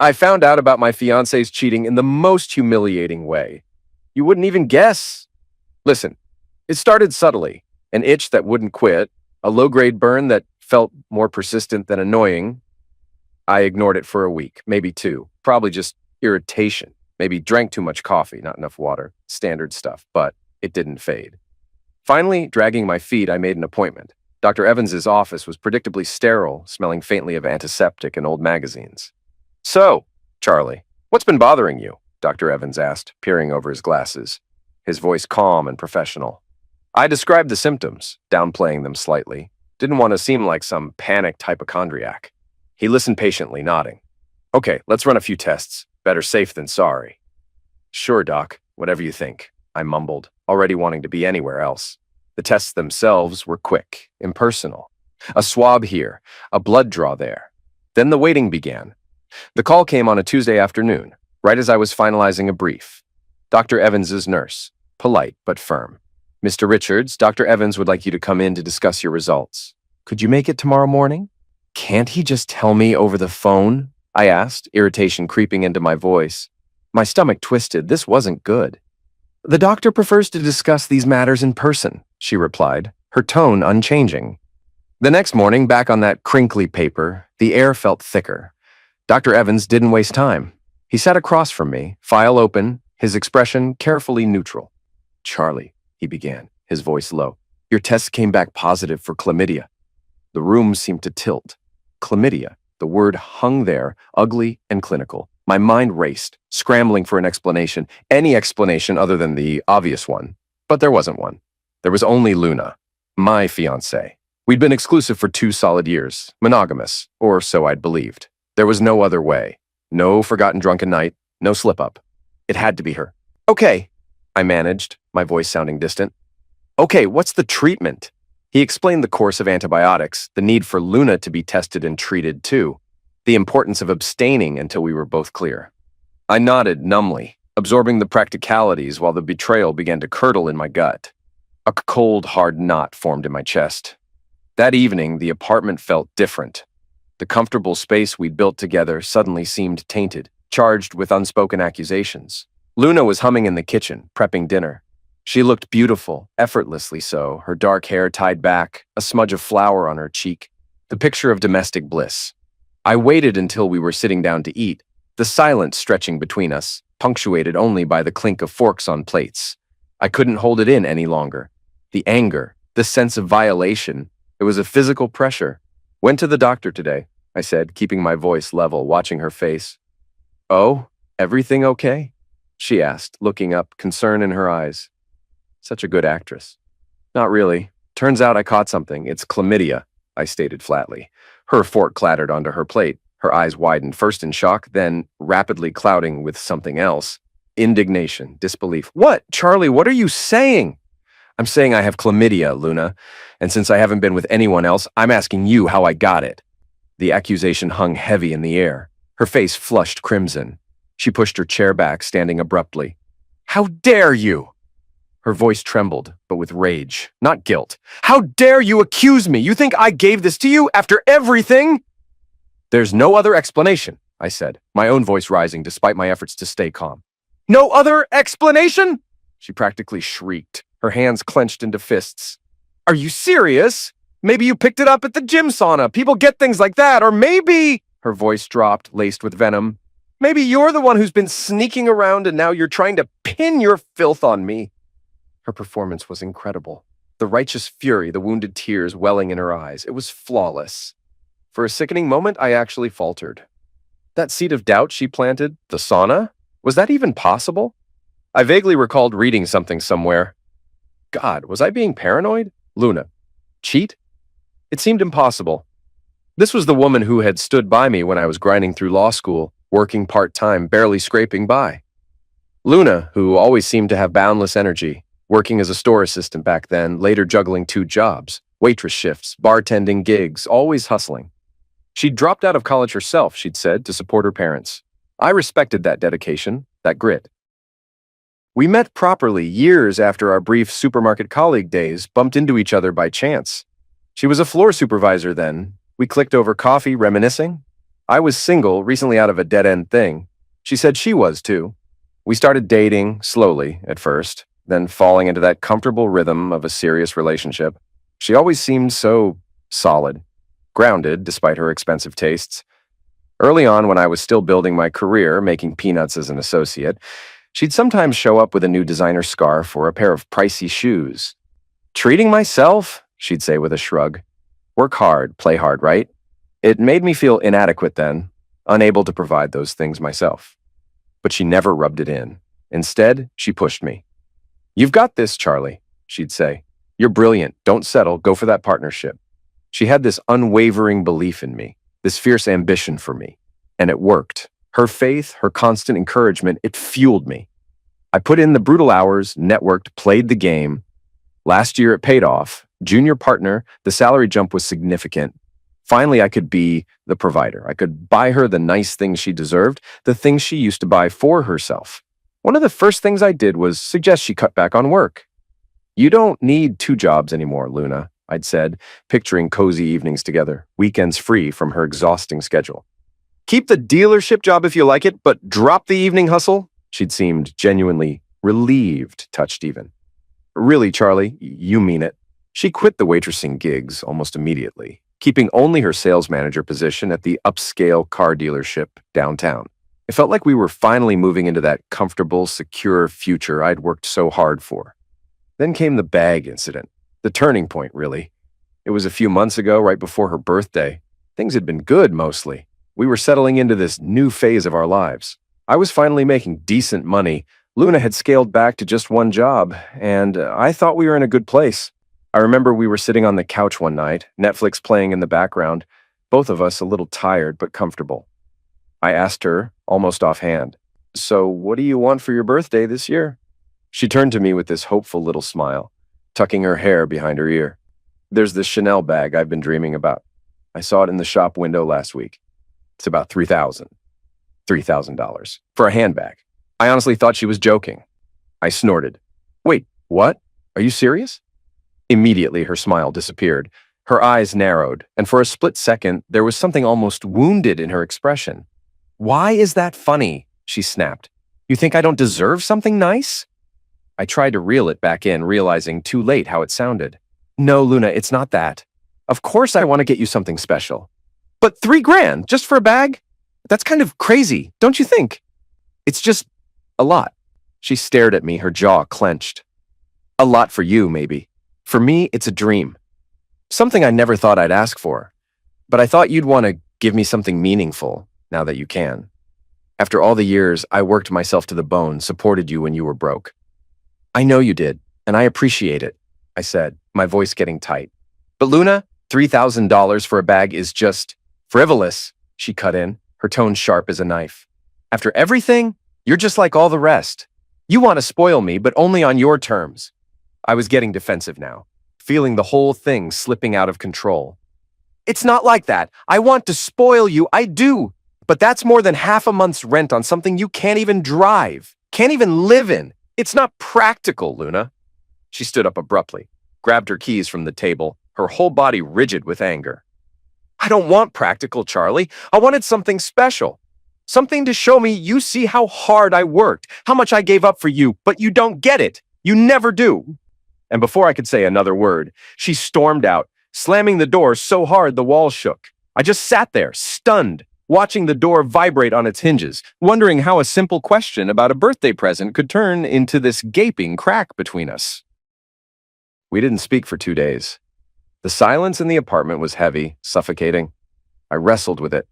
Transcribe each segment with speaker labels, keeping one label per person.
Speaker 1: I found out about my fiance's cheating in the most humiliating way. You wouldn't even guess. Listen, it started subtly. An itch that wouldn't quit, a low-grade burn that felt more persistent than annoying. I ignored it for a week, maybe two. Probably just irritation. Maybe drank too much coffee, not enough water. Standard stuff, but it didn't fade. Finally, dragging my feet, I made an appointment. Dr. Evans's office was predictably sterile, smelling faintly of antiseptic and old magazines. "So, Charlie, what's been bothering you?" Dr. Evans asked, peering over his glasses, his voice calm and professional. I described the symptoms, downplaying them slightly. Didn't want to seem like some panicked hypochondriac. He listened patiently, nodding. "Okay, let's run a few tests. Better safe than sorry." "Sure, Doc. Whatever you think," I mumbled, already wanting to be anywhere else. The tests themselves were quick, impersonal. A swab here, a blood draw there. Then the waiting began. The call came on a Tuesday afternoon, right as I was finalizing a brief. Dr. Evans's nurse, polite but firm. "Mr. Richards, Dr. Evans would like you to come in to discuss your results. Could you make it tomorrow morning?" "Can't he just tell me over the phone?" I asked, irritation creeping into my voice. My stomach twisted. This wasn't good. "The doctor prefers to discuss these matters in person," she replied, her tone unchanging. The next morning, back on that crinkly paper, the air felt thicker. Dr. Evans didn't waste time. He sat across from me, file open, his expression carefully neutral. "Charlie," he began, his voice low, "your test came back positive for chlamydia." The room seemed to tilt. Chlamydia. The word hung there, ugly and clinical. My mind raced, scrambling for an explanation, any explanation other than the obvious one. But there wasn't one. There was only Luna, my fiancée. We'd been exclusive for 2 solid years, monogamous, or so I'd believed. There was no other way. No forgotten drunken night, no slip-up. It had to be her. "Okay," I managed, my voice sounding distant. "Okay, what's the treatment?" He explained the course of antibiotics, the need for Luna to be tested and treated too, the importance of abstaining until we were both clear. I nodded numbly, absorbing the practicalities while the betrayal began to curdle in my gut. A cold, hard knot formed in my chest. That evening, the apartment felt different. The comfortable space we'd built together suddenly seemed tainted, charged with unspoken accusations. Luna was humming in the kitchen, prepping dinner. She looked beautiful, effortlessly so, her dark hair tied back, a smudge of flour on her cheek, the picture of domestic bliss. I waited until we were sitting down to eat, the silence stretching between us, punctuated only by the clink of forks on plates. I couldn't hold it in any longer. The anger, the sense of violation, it was a physical pressure. "Went to the doctor today," I said, keeping my voice level, watching her face. "Oh, everything okay?" she asked, looking up, concern in her eyes. Such a good actress. "Not really. Turns out I caught something. It's chlamydia," I stated flatly. Her fork clattered onto her plate. Her eyes widened, first in shock, then rapidly clouding with something else. Indignation, disbelief. "What? Charlie, what are you saying?" "I'm saying I have chlamydia, Luna. And since I haven't been with anyone else, I'm asking you how I got it." The accusation hung heavy in the air. Her face flushed crimson. She pushed her chair back, standing abruptly. "How dare you?" Her voice trembled, but with rage, not guilt. "How dare you accuse me? You think I gave this to you after everything?" "There's no other explanation," I said, my own voice rising despite my efforts to stay calm. "No other explanation?" She practically shrieked, her hands clenched into fists. "Are you serious? Maybe you picked it up at the gym sauna. People get things like that. Or maybe..." Her voice dropped, laced with venom. "Maybe you're the one who's been sneaking around and now you're trying to pin your filth on me." Her performance was incredible. The righteous fury, the wounded tears welling in her eyes. It was flawless. For a sickening moment, I actually faltered. That seed of doubt she planted, the sauna? Was that even possible? I vaguely recalled reading something somewhere. God, was I being paranoid? Luna. Cheat? It seemed impossible. This was the woman who had stood by me when I was grinding through law school, working part-time, barely scraping by. Luna, who always seemed to have boundless energy, working as a store assistant back then, later juggling 2 jobs, waitress shifts, bartending gigs, always hustling. She'd dropped out of college herself, she'd said, to support her parents. I respected that dedication, that grit. We met properly years after our brief supermarket colleague days, bumped into each other by chance. She was a floor supervisor then. We clicked over coffee, reminiscing. I was single, recently out of a dead-end thing. She said she was too. We started dating, slowly, at first, then falling into that comfortable rhythm of a serious relationship. She always seemed so solid, grounded despite her expensive tastes. Early on, when I was still building my career, making peanuts as an associate, she'd sometimes show up with a new designer scarf or a pair of pricey shoes. Treating myself, she'd say with a shrug. Work hard, play hard, right? It made me feel inadequate then, unable to provide those things myself. But she never rubbed it in. Instead, she pushed me. "You've got this, Charlie," she'd say. "You're brilliant. Don't settle. Go for that partnership." She had this unwavering belief in me, this fierce ambition for me. And it worked. Her faith, her constant encouragement, it fueled me. I put in the brutal hours, networked, played the game. Last year, it paid off. Junior partner, the salary jump was significant. Finally, I could be the provider. I could buy her the nice things she deserved, the things she used to buy for herself. One of the first things I did was suggest she cut back on work. "You don't need 2 jobs anymore, Luna," I'd said, picturing cozy evenings together, weekends free from her exhausting schedule. "Keep the dealership job if you like it, but drop the evening hustle." She'd seemed genuinely relieved, touched even. "Really, Charlie, you mean it." She quit the waitressing gigs almost immediately, keeping only her sales manager position at the upscale car dealership downtown. It felt like we were finally moving into that comfortable, secure future I'd worked so hard for. Then came the bag incident, the turning point, really. It was a few months ago, right before her birthday. Things had been good, mostly. We were settling into this new phase of our lives. I was finally making decent money. Luna had scaled back to just one job, and I thought we were in a good place. I remember we were sitting on the couch one night, Netflix playing in the background, both of us a little tired but comfortable. I asked her, almost offhand, "So what do you want for your birthday this year?" She turned to me with this hopeful little smile, tucking her hair behind her ear. "There's this Chanel bag I've been dreaming about. I saw it in the shop window last week. It's about $3,000 for a handbag." I honestly thought she was joking. I snorted. "Wait, what? Are you serious?" Immediately, her smile disappeared. Her eyes narrowed, and for a split second, there was something almost wounded in her expression. "Why is that funny?" she snapped. "You think I don't deserve something nice?" I tried to reel it back in, realizing too late how it sounded. "No, Luna, it's not that. Of course I want to get you something special. But $3,000 just for a bag? That's kind of crazy, don't you think? It's just a lot." She stared at me, her jaw clenched. "A lot for you, maybe. For me, it's a dream. Something I never thought I'd ask for. But I thought you'd want to give me something meaningful, now that you can. After all the years, I worked myself to the bone, supported you when you were broke." "I know you did, and I appreciate it," I said, my voice getting tight. "But Luna, $3,000 for a bag is just frivolous," she cut in, her tone sharp as a knife. "After everything, you're just like all the rest. You want to spoil me, but only on your terms." I was getting defensive now, feeling the whole thing slipping out of control. "It's not like that. I want to spoil you, I do. But that's more than half a month's rent on something you can't even drive, can't even live in. It's not practical, Luna." She stood up abruptly, grabbed her keys from the table, her whole body rigid with anger. "I don't want practical, Charlie. I wanted something special. Something to show me you see how hard I worked, how much I gave up for you, but you don't get it. You never do." And before I could say another word, she stormed out, slamming the door so hard the walls shook. I just sat there, stunned, watching the door vibrate on its hinges, wondering how a simple question about a birthday present could turn into this gaping crack between us. We didn't speak for 2 days. The silence in the apartment was heavy, suffocating. I wrestled with it.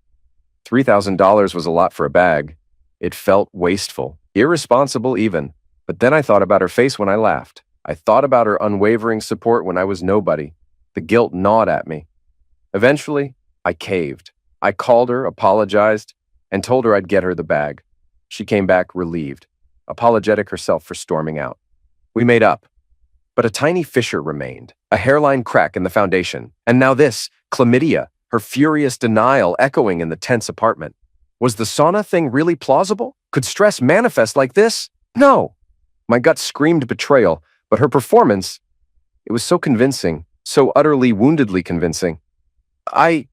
Speaker 1: $3,000 was a lot for a bag. It felt wasteful, irresponsible even. But then I thought about her face when I laughed. I thought about her unwavering support when I was nobody. The guilt gnawed at me. Eventually, I caved. I called her, apologized, and told her I'd get her the bag. She came back relieved, apologetic herself for storming out. We made up. But a tiny fissure remained, a hairline crack in the foundation, and now this, chlamydia, her furious denial echoing in the tense apartment. Was the sauna thing really plausible? Could stress manifest like this? No. My gut screamed betrayal, but her performance, it was so convincing, so utterly woundedly convincing. I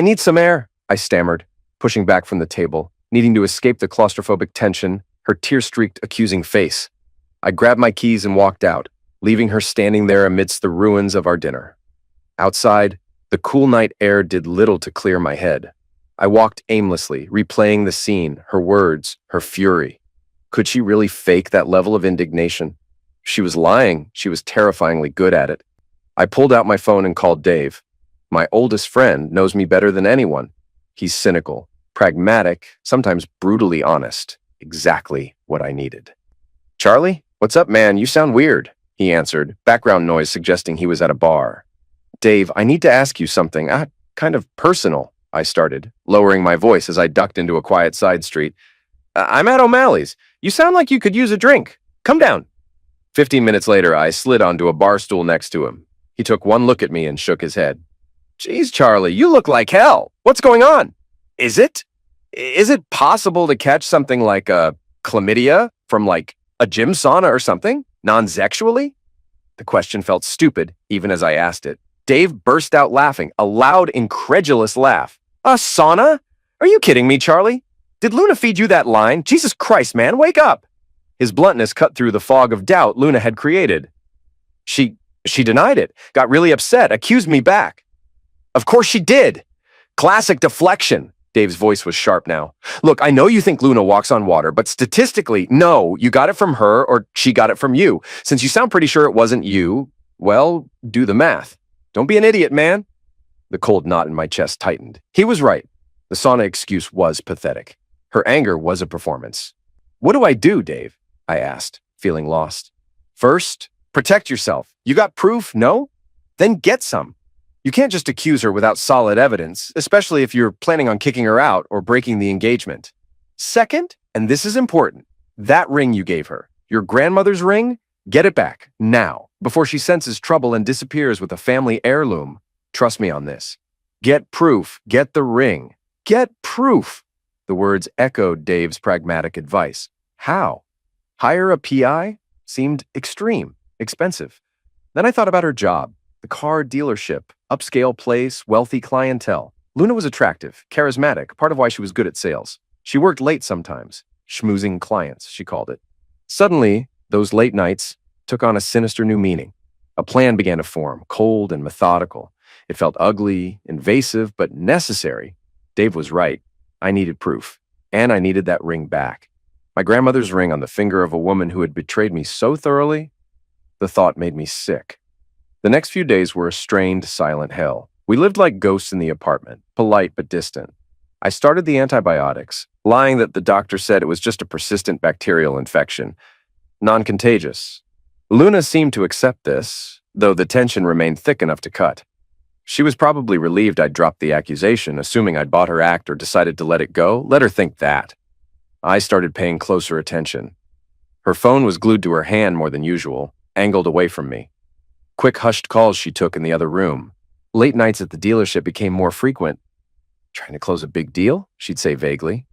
Speaker 1: need some air," I stammered. pushing back from the table, needing to escape the claustrophobic tension, her tear-streaked, accusing face. I grabbed my keys and walked out, leaving her standing there amidst the ruins of our dinner. Outside, the cool night air did little to clear my head. I walked aimlessly, replaying the scene, her words, her fury. Could she really fake that level of indignation? She was lying. She was terrifyingly good at it. I pulled out my phone and called Dave. My oldest friend knows me better than anyone. He's cynical, pragmatic, sometimes brutally honest. Exactly what I needed. "Charlie, what's up, man? You sound weird," he answered, background noise suggesting he was at a bar. "Dave, I need to ask you something, kind of personal," I started, lowering my voice as I ducked into a quiet side street. "I'm at O'Malley's. You sound like you could use a drink. Come down." 15 minutes later, I slid onto a bar stool next to him. He took one look at me and shook his head. "Geez, Charlie, you look like hell. What's going on? Is it possible to catch something like a chlamydia from like a gym sauna or something? Non-sexually?" The question felt stupid, even as I asked it. Dave burst out laughing, a loud, incredulous laugh. "A sauna? Are you kidding me, Charlie? Did Luna feed you that line? Jesus Christ, man, wake up!" His bluntness cut through the fog of doubt Luna had created. She denied it, got really upset, accused me back. "Of course she did. Classic deflection." Dave's voice was sharp now. "Look, I know you think Luna walks on water, but statistically, no, you got it from her or she got it from you. Since you sound pretty sure it wasn't you, well, do the math. Don't be an idiot, man." The cold knot in my chest tightened. He was right. The sauna excuse was pathetic. Her anger was a performance. "What do I do, Dave?" I asked, feeling lost. "First, protect yourself. You got proof, no? Then get some. You can't just accuse her without solid evidence, especially if you're planning on kicking her out or breaking the engagement. Second, and this is important, that ring you gave her, your grandmother's ring, get it back, now, before she senses trouble and disappears with a family heirloom. Trust me on this. Get proof, get the ring. Get proof." The words echoed Dave's pragmatic advice. How? Hire a PI? Seemed extreme, expensive. Then I thought about her job, the car dealership, upscale place, wealthy clientele. Luna was attractive, charismatic, part of why she was good at sales. She worked late sometimes, schmoozing clients, she called it. Suddenly, those late nights took on a sinister new meaning. A plan began to form, cold and methodical. It felt ugly, invasive, but necessary. Dave was right. I needed proof, and I needed that ring back. My grandmother's ring on the finger of a woman who had betrayed me so thoroughly, the thought made me sick. The next few days were a strained, silent hell. We lived like ghosts in the apartment, polite but distant. I started the antibiotics, lying that the doctor said it was just a persistent bacterial infection, non-contagious. Luna seemed to accept this, though the tension remained thick enough to cut. She was probably relieved I'd dropped the accusation, assuming I'd bought her act or decided to let it go. Let her think that. I started paying closer attention. Her phone was glued to her hand more than usual, angled away from me. Quick hushed calls she took in the other room. Late nights at the dealership became more frequent. "Trying to close a big deal?" she'd say vaguely.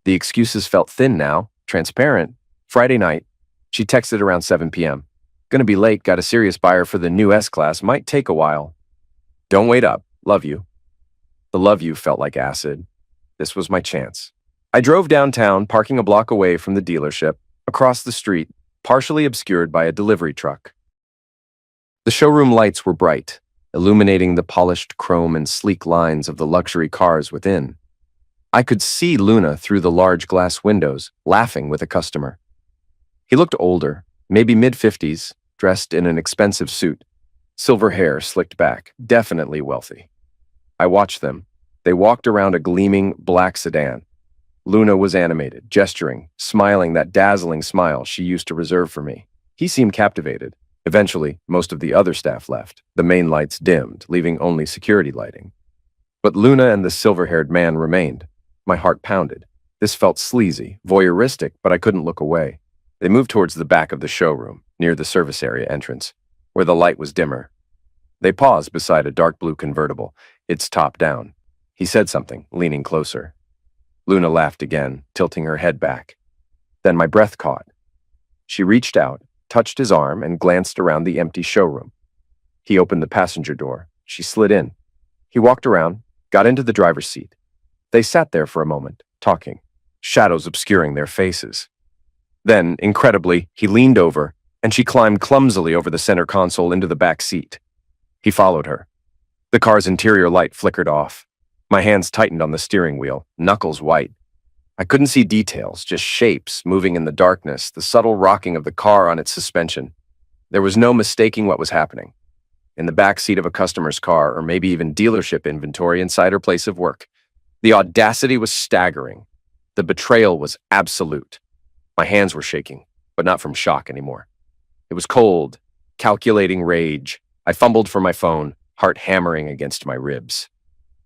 Speaker 1: The excuses felt thin now, transparent. Friday night, she texted around 7 p.m. "Gonna be late, got a serious buyer for the new S-Class, might take a while. Don't wait up, love you." The love you felt like acid. This was my chance. I drove downtown, parking a block away from the dealership, across the street, partially obscured by a delivery truck. The showroom lights were bright, illuminating the polished chrome and sleek lines of the luxury cars within. I could see Luna through the large glass windows, laughing with a customer. He looked older, maybe mid-50s, dressed in an expensive suit. Silver hair slicked back, definitely wealthy. I watched them. They walked around a gleaming black sedan. Luna was animated, gesturing, smiling that dazzling smile she used to reserve for me. He seemed captivated. Eventually, most of the other staff left. The main lights dimmed, leaving only security lighting. But Luna and the silver-haired man remained. My heart pounded. This felt sleazy, voyeuristic, but I couldn't look away. They moved towards the back of the showroom, near the service area entrance, where the light was dimmer. They paused beside a dark blue convertible, its top down. He said something, leaning closer. Luna laughed again, tilting her head back. Then my breath caught. She reached out, touched his arm, and glanced around the empty showroom. He opened the passenger door. She slid in. He walked around, got into the driver's seat. They sat there for a moment, talking, shadows obscuring their faces. Then, incredibly, he leaned over, and she climbed clumsily over the center console into the back seat. He followed her. The car's interior light flickered off. My hands tightened on the steering wheel, knuckles white. I couldn't see details, just shapes moving in the darkness, the subtle rocking of the car on its suspension. There was no mistaking what was happening. In the back seat of a customer's car, or maybe even dealership inventory inside her place of work. The audacity was staggering. The betrayal was absolute. My hands were shaking, but not from shock anymore. It was cold, calculating rage. I fumbled for my phone, heart hammering against my ribs.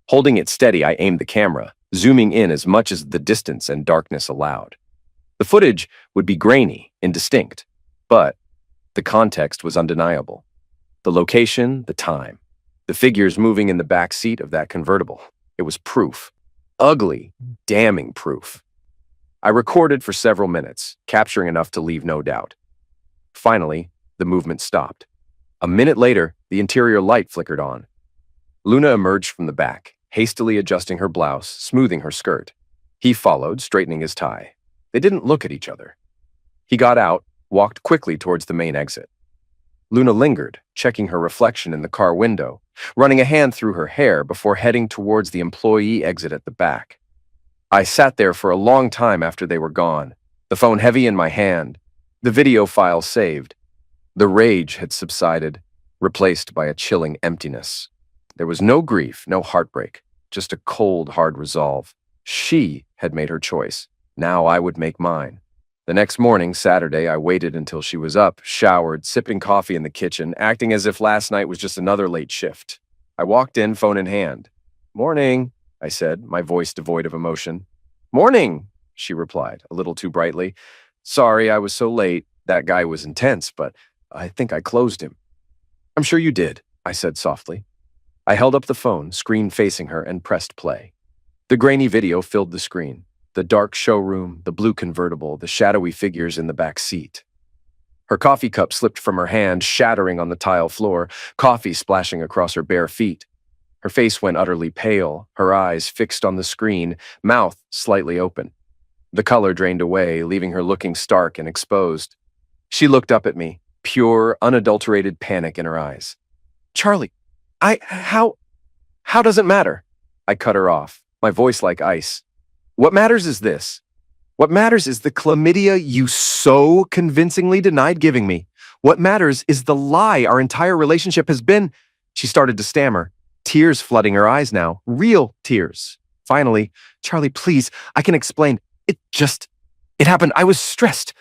Speaker 1: Holding it steady, I aimed the camera, zooming in as much as the distance and darkness allowed. The footage would be grainy, indistinct, but the context was undeniable. The location, the time, the figures moving in the back seat of that convertible. It was proof. Ugly, damning proof. I recorded for several minutes, capturing enough to leave no doubt. Finally, the movement stopped. A minute later, the interior light flickered on. Luna emerged from the back, hastily adjusting her blouse, smoothing her skirt. He followed, straightening his tie. They didn't look at each other. He got out, walked quickly towards the main exit. Luna lingered, checking her reflection in the car window, running a hand through her hair before heading towards the employee exit at the back. I sat there for a long time after they were gone, the phone heavy in my hand, the video file saved. The rage had subsided, replaced by a chilling emptiness. There was no grief, no heartbreak, just a cold, hard resolve. She had made her choice. Now I would make mine. The next morning, Saturday, I waited until she was up, showered, sipping coffee in the kitchen, acting as if last night was just another late shift. I walked in, phone in hand. "Morning," I said, my voice devoid of emotion. "Morning," she replied, a little too brightly. "Sorry I was so late. That guy was intense, but I think I closed him." "I'm sure you did," I said softly. I held up the phone, screen facing her, and pressed play. The grainy video filled the screen. The dark showroom, the blue convertible, the shadowy figures in the back seat. Her coffee cup slipped from her hand, shattering on the tile floor, coffee splashing across her bare feet. Her face went utterly pale, her eyes fixed on the screen, mouth slightly open. The color drained away, leaving her looking stark and exposed. She looked up at me, pure, unadulterated panic in her eyes. "Charlie, how does it matter?" I cut her off, my voice like ice. "What matters is this. What matters is the chlamydia you so convincingly denied giving me. What matters is the lie our entire relationship has been." She started to stammer, tears flooding her eyes now, real tears. Finally, "Charlie, please, I can explain. It happened. I was stressed.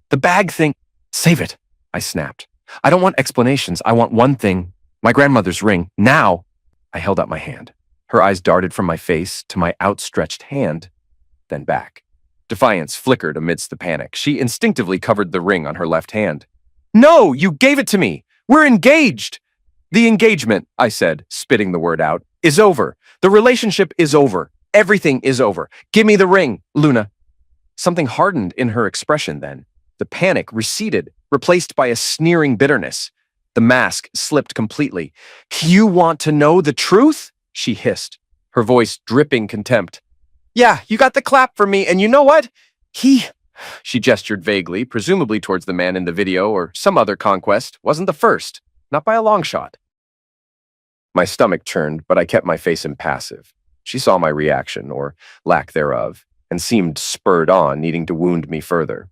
Speaker 1: The bag thing, save it," I snapped. "I don't want explanations. I want one thing. My grandmother's ring. Now." I held out my hand. Her eyes darted from my face to my outstretched hand, then back. Defiance flickered amidst the panic. She instinctively covered the ring on her left hand. "No, you gave it to me. We're engaged." "The engagement," I said, spitting the word out, "is over. The relationship is over. Everything is over. Give me the ring, Luna." Something hardened in her expression then. The panic receded, replaced by a sneering bitterness. The mask slipped completely. "You want to know the truth?" she hissed, her voice dripping contempt. "Yeah, you got the clap from me, and you know what? She gestured vaguely, presumably towards the man in the video or some other conquest, wasn't the first, not by a long shot. My stomach churned, but I kept my face impassive. She saw my reaction, or lack thereof, and seemed spurred on, needing to wound me further.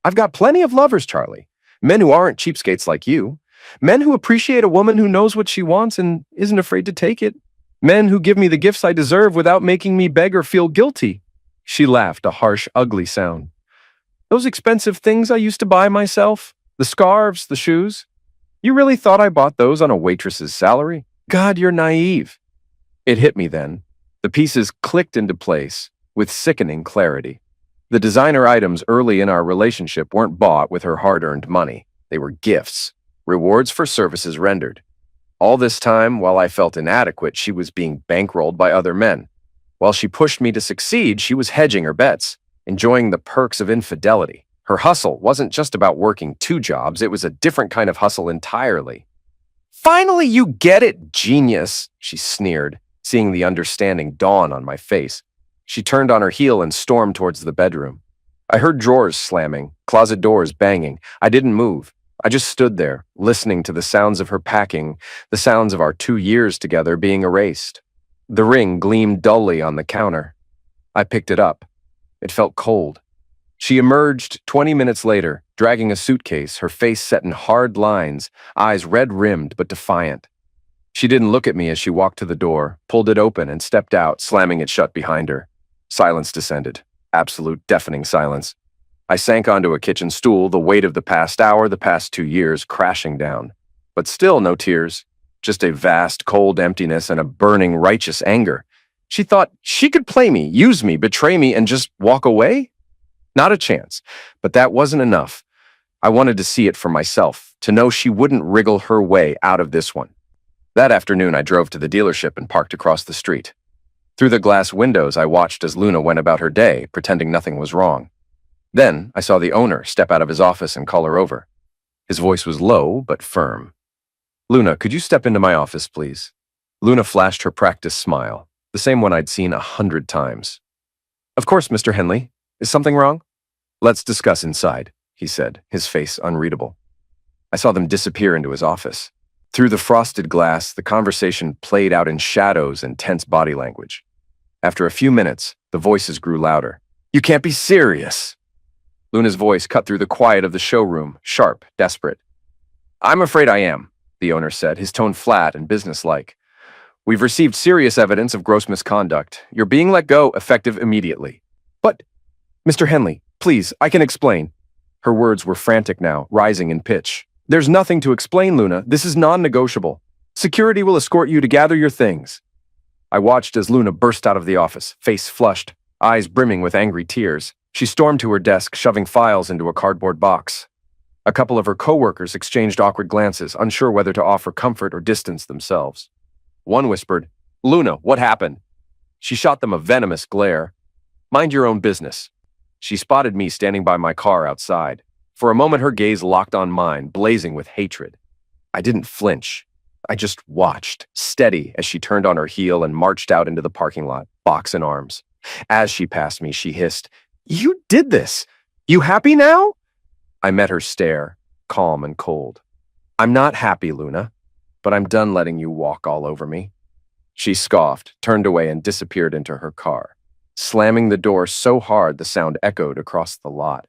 Speaker 1: "I've got plenty of lovers, Charlie. Men who aren't cheapskates like you. Men who appreciate a woman who knows what she wants and isn't afraid to take it. Men who give me the gifts I deserve without making me beg or feel guilty." She laughed, a harsh, ugly sound. "Those expensive things I used to buy myself, the scarves, the shoes. You really thought I bought those on a waitress's salary? God, you're naive." It hit me then. The pieces clicked into place with sickening clarity. The designer items early in our relationship weren't bought with her hard-earned money. They were gifts, rewards for services rendered. All this time, while I felt inadequate, she was being bankrolled by other men. While she pushed me to succeed, she was hedging her bets, enjoying the perks of infidelity. Her hustle wasn't just about working 2 jobs, it was a different kind of hustle entirely. "Finally, you get it, genius," she sneered, seeing the understanding dawn on my face. She turned on her heel and stormed towards the bedroom. I heard drawers slamming, closet doors banging. I didn't move. I just stood there, listening to the sounds of her packing, the sounds of our 2 years together being erased. The ring gleamed dully on the counter. I picked it up. It felt cold. She emerged 20 minutes later, dragging a suitcase, her face set in hard lines, eyes red-rimmed but defiant. She didn't look at me as she walked to the door, pulled it open, and stepped out, slamming it shut behind her. Silence descended. Absolute deafening silence. I sank onto a kitchen stool, the weight of the past hour, the past 2 years, crashing down. But still no tears. Just a vast, cold emptiness and a burning, righteous anger. She thought she could play me, use me, betray me, and just walk away? Not a chance. But that wasn't enough. I wanted to see it for myself, to know she wouldn't wriggle her way out of this one. That afternoon, I drove to the dealership and parked across the street. Through the glass windows, I watched as Luna went about her day, pretending nothing was wrong. Then, I saw the owner step out of his office and call her over. His voice was low, but firm. "Luna, could you step into my office, please?" Luna flashed her practiced smile, the same one I'd seen 100 times. "Of course, Mr. Henley. Is something wrong?" "Let's discuss inside," he said, his face unreadable. I saw them disappear into his office. Through the frosted glass, the conversation played out in shadows and tense body language. After a few minutes, the voices grew louder. "You can't be serious!" Luna's voice cut through the quiet of the showroom, sharp, desperate. "I'm afraid I am," the owner said, his tone flat and businesslike. "We've received serious evidence of gross misconduct. You're being let go, effective immediately." "But, Mr. Henley, please, I can explain." Her words were frantic now, rising in pitch. "There's nothing to explain, Luna. This is non-negotiable. Security will escort you to gather your things." I watched as Luna burst out of the office, face flushed, eyes brimming with angry tears. She stormed to her desk, shoving files into a cardboard box. A couple of her coworkers exchanged awkward glances, unsure whether to offer comfort or distance themselves. One whispered, "Luna, what happened?" She shot them a venomous glare. "Mind your own business." She spotted me standing by my car outside. For a moment, her gaze locked on mine, blazing with hatred. I didn't flinch. I just watched, steady as she turned on her heel and marched out into the parking lot, box in arms. As she passed me, she hissed, "You did this! You happy now?" I met her stare, calm and cold. "I'm not happy, Luna, but I'm done letting you walk all over me." She scoffed, turned away, and disappeared into her car, slamming the door so hard the sound echoed across the lot.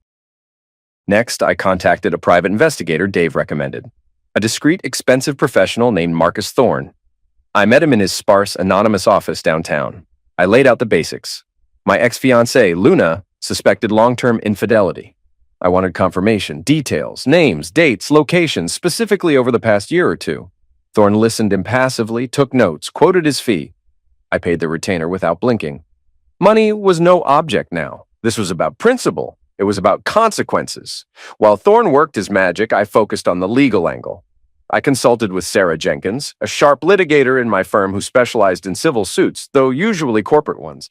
Speaker 1: Next, I contacted a private investigator Dave recommended, a discreet, expensive professional named Marcus Thorne. I met him in his sparse, anonymous office downtown. I laid out the basics. My ex-fiancée, Luna, suspected long-term infidelity. I wanted confirmation, details, names, dates, locations, specifically over the past year or two. Thorne listened impassively, took notes, quoted his fee. I paid the retainer without blinking. Money was no object now. This was about principle. It was about consequences. While Thorne worked his magic, I focused on the legal angle. I consulted with Sarah Jenkins, a sharp litigator in my firm who specialized in civil suits, though usually corporate ones.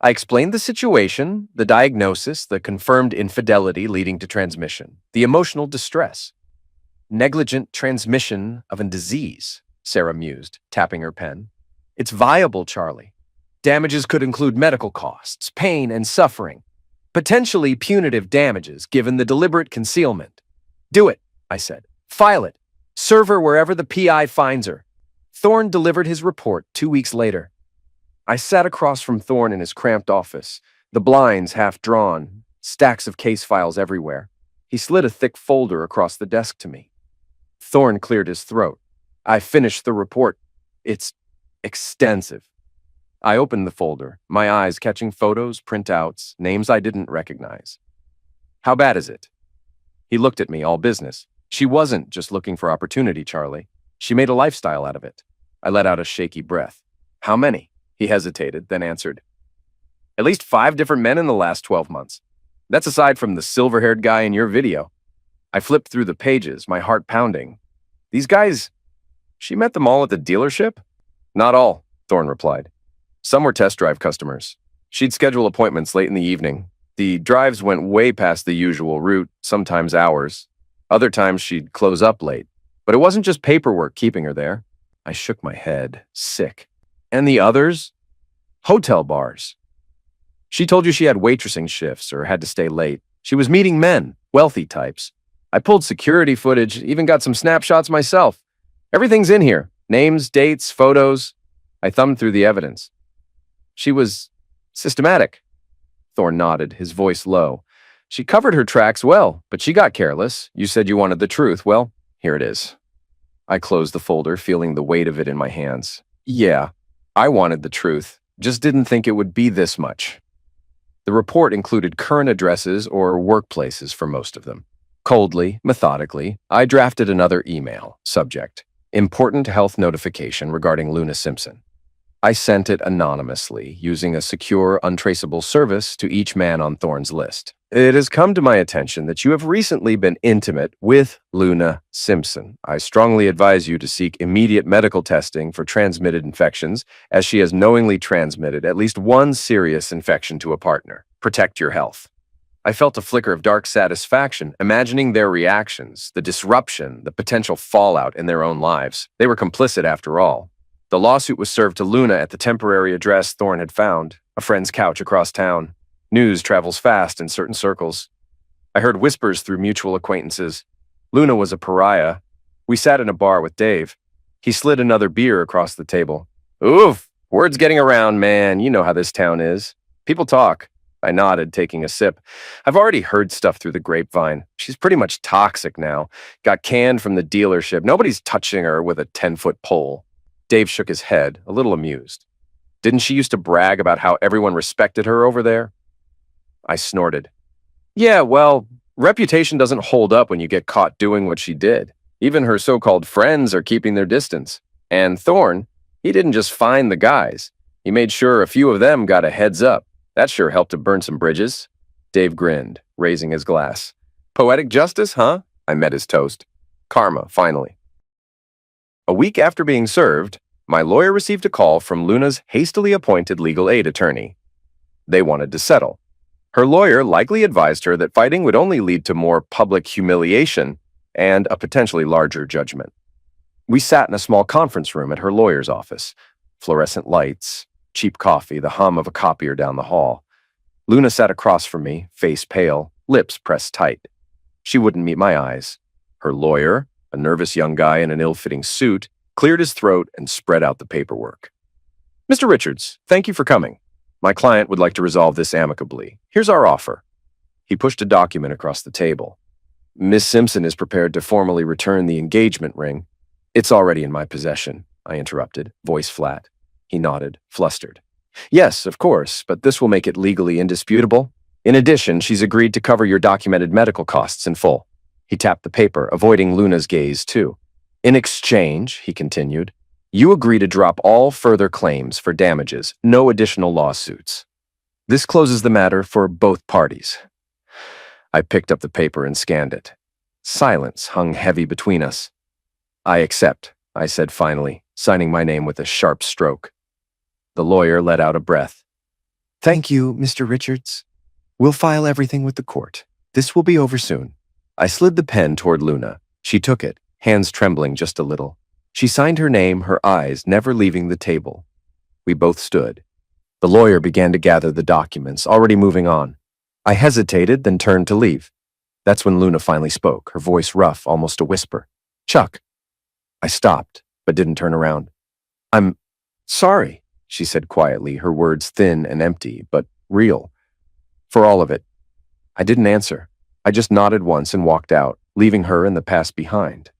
Speaker 1: I explained the situation, the diagnosis, the confirmed infidelity leading to transmission, the emotional distress. "Negligent transmission of a disease," Sarah mused, tapping her pen. "It's viable, Charlie. Damages could include medical costs, pain, and suffering. Potentially punitive damages, given the deliberate concealment." "Do it," I said. "File it. Serve her wherever the PI finds her." Thorne delivered his report 2 weeks later. I sat across from Thorne in his cramped office, the blinds half drawn, stacks of case files everywhere. He slid a thick folder across the desk to me. Thorne cleared his throat. I finished the report. It's extensive. I opened the folder, my eyes catching photos, printouts, names I didn't recognize. "How bad is it?" He looked at me, all business. "She wasn't just looking for opportunity, Charlie. She made a lifestyle out of it." I let out a shaky breath. "How many?" He hesitated, then answered, "At least 5 different men in the last 12 months. That's aside from the silver-haired guy in your video." I flipped through the pages, my heart pounding. "These guys, she met them all at the dealership?" "Not all," Thorne replied. "Some were test drive customers. She'd schedule appointments late in the evening. The drives went way past the usual route, sometimes hours. Other times she'd close up late. But it wasn't just paperwork keeping her there." I shook my head, sick. "And the others?" "Hotel bars." She told you she had waitressing shifts or had to stay late. She was meeting men, wealthy types. I pulled security footage, even got some snapshots myself. Everything's in here. Names, dates, photos. I thumbed through the evidence. She was systematic. Thorne nodded, his voice low. She covered her tracks well, but she got careless. You said you wanted the truth. Well, here it is. I closed the folder, feeling the weight of it in my hands. Yeah, I wanted the truth, just didn't think it would be this much. The report included current addresses or workplaces for most of them. Coldly, methodically, I drafted another email. Subject: Important health notification regarding Luna Simpson. I sent it anonymously, using a secure, untraceable service to each man on Thorne's list. It has come to my attention that you have recently been intimate with Luna Simpson. I strongly advise you to seek immediate medical testing for transmitted infections, as she has knowingly transmitted at least one serious infection to a partner. Protect your health. I felt a flicker of dark satisfaction, imagining their reactions, the disruption, the potential fallout in their own lives. They were complicit after all. The lawsuit was served to Luna at the temporary address Thorne had found, a friend's couch across town. News travels fast in certain circles. I heard whispers through mutual acquaintances. Luna was a pariah. We sat in a bar with Dave. He slid another beer across the table. Oof, word's getting around, man. You know how this town is. People talk. I nodded, taking a sip. I've already heard stuff through the grapevine. She's pretty much toxic now. Got canned from the dealership. Nobody's touching her with a 10-foot pole. Dave shook his head, a little amused. Didn't she used to brag about how everyone respected her over there? I snorted. Yeah, well, reputation doesn't hold up when you get caught doing what she did. Even her so-called friends are keeping their distance. And Thorne, he didn't just find the guys. He made sure a few of them got a heads up. That sure helped to burn some bridges. Dave grinned, raising his glass. Poetic justice, huh? I met his toast. Karma, finally. A week after being served, my lawyer received a call from Luna's hastily appointed legal aid attorney. They wanted to settle. Her lawyer likely advised her that fighting would only lead to more public humiliation and a potentially larger judgment. We sat in a small conference room at her lawyer's office. Fluorescent lights, cheap coffee, the hum of a copier down the hall. Luna sat across from me, face pale, lips pressed tight. She wouldn't meet my eyes. Her lawyer, a nervous young guy in an ill-fitting suit, cleared his throat and spread out the paperwork. Mr. Richards, thank you for coming. My client would like to resolve this amicably. Here's our offer. He pushed a document across the table. Miss Simpson is prepared to formally return the engagement ring. It's already in my possession, I interrupted, voice flat. He nodded, flustered. Yes, of course, but this will make it legally indisputable. In addition, she's agreed to cover your documented medical costs in full. He tapped the paper, avoiding Luna's gaze, too. In exchange, he continued, you agree to drop all further claims for damages, no additional lawsuits. This closes the matter for both parties. I picked up the paper and scanned it. Silence hung heavy between us. I accept, I said finally, signing my name with a sharp stroke. The lawyer let out a breath. Thank you, Mr. Richards. We'll file everything with the court. This will be over soon. I slid the pen toward Luna. She took it, hands trembling just a little. She signed her name, her eyes never leaving the table. We both stood. The lawyer began to gather the documents, already moving on. I hesitated, then turned to leave. That's when Luna finally spoke, her voice rough, almost a whisper. Chuck. I stopped, but didn't turn around. I'm sorry, she said quietly, her words thin and empty, but real. For all of it. I didn't answer. I just nodded once and walked out, leaving her in the past behind.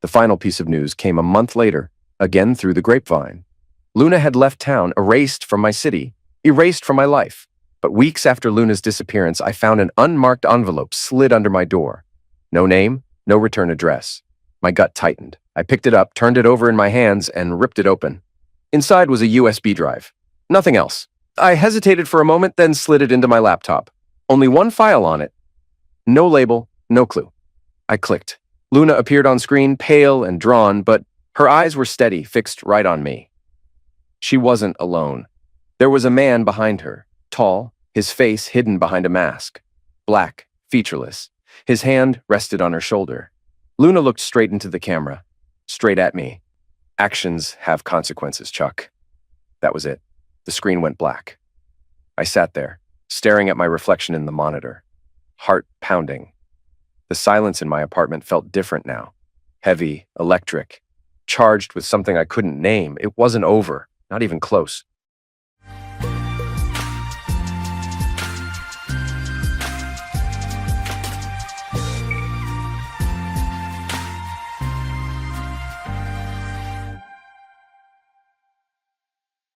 Speaker 1: The final piece of news came a month later, again through the grapevine. Luna had left town, erased from my city, erased from my life. But weeks after Luna's disappearance, I found an unmarked envelope slid under my door. No name, no return address. My gut tightened. I picked it up, turned it over in my hands, and ripped it open. Inside was a USB drive. Nothing else. I hesitated for a moment, then slid it into my laptop. Only one file on it. No label, no clue. I clicked. Luna appeared on screen, pale and drawn, but her eyes were steady, fixed right on me. She wasn't alone. There was a man behind her, tall, his face hidden behind a mask. Black, featureless. His hand rested on her shoulder. Luna looked straight into the camera, straight at me. Actions have consequences, Chuck. That was it. The screen went black. I sat there, staring at my reflection in the monitor, heart pounding. The silence in my apartment felt different now. Heavy, electric, charged with something I couldn't name. It wasn't over, not even close.